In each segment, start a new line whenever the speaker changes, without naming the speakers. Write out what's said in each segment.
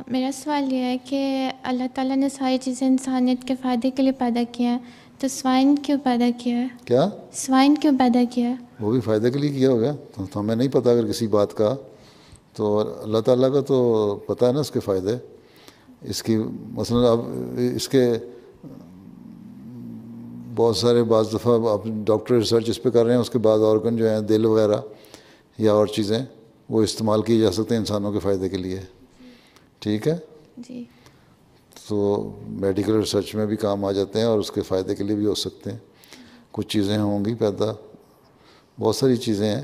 میرا سوال یہ ہے کہ اللہ تعالیٰ نے ساری چیزیں انسانیت کے فائدے کے لیے پیدا کیا ہے، تو سوائن کیوں پیدا کیا ہے؟
کیا
سوائن کیوں پیدا کیا ہے؟
وہ بھی فائدے کے لیے کیا ہوگا، تو ہمیں نہیں پتہ اگر کسی بات کا، تو اللہ تعالیٰ کا تو پتہ ہے نا اس کے فائدے. اس کی مثلا اب اس کے بہت سارے بعض دفعہ آپ ڈاکٹر ریسرچ اس پہ کر رہے ہیں، اس کے بعد آرگن جو ہیں دل وغیرہ یا اور چیزیں وہ استعمال کی جا سکتے ہیں انسانوں کے فائدے کے لیے. ٹھیک ہے،
جی
تو میڈیکل ریسرچ میں بھی کام آ جاتے ہیں اور اس کے فائدے کے لیے بھی ہو سکتے ہیں. کچھ چیزیں ہوں گی پیدا، بہت ساری چیزیں ہیں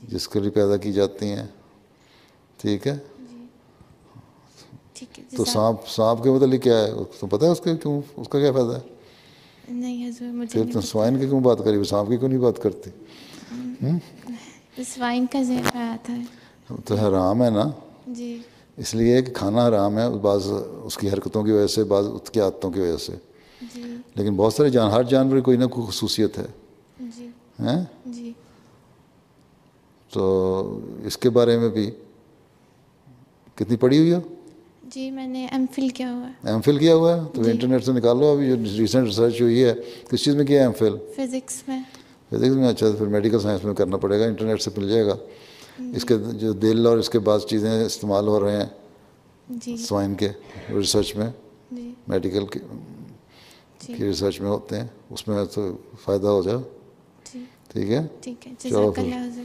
جس کے لیے پیدا کی جاتی ہیں. ٹھیک ہے،
جی ٹھیک ہے.
تو سانپ کے متعلق کیا ہے تو پتہ ہے اس کے کیوں، اس کا کیا فائدہ ہے؟
نہیں حضور مجھے
پھر
نہیں
تو
پتہ.
سوائن کی کیوں بات کری، سانپ کی کیوں نہیں بات کرتی؟
سوائن کا ذہن میں آتا ہے.
تو حرام ہے نا،
جی
اس لیے کہ کھانا حرام ہے، بعض اس کی حرکتوں کی وجہ سے، بعض اس کی عادتوں کی وجہ سے.
جی
لیکن بہت سارے ہر جانور کی کوئی نہ کوئی خصوصیت ہے
جی
ہیں.
جی
تو اس کے بارے میں بھی کتنی پڑھی ہوئی ہو؟
جی میں نے ایم فل کیا ہوا ہے.
ایم فل کیا ہوا ہے تو
جی.
انٹرنیٹ سے نکالو. ابھی جو ریسنٹ ریسرچ ہوئی ہے کس چیز میں کیا ہے ایم فل؟
فزکس میں.
فزکس میں. اچھا، پھر میڈیکل سائنس میں کرنا پڑے گا، انٹرنیٹ سے مل جائے گا. اس
جی
کے جو دل اور اس کے بعض چیزیں استعمال ہو رہے ہیں
جی
سوائن کے ریسرچ میں،
جی
میڈیکل
جی
کی ریسرچ میں ہوتے ہیں، اس میں تو فائدہ ہو جائے.
جی
ٹھیک ہے،
ٹھیک ہے.
چلو
جزاک
پھر.
اللہ حضور.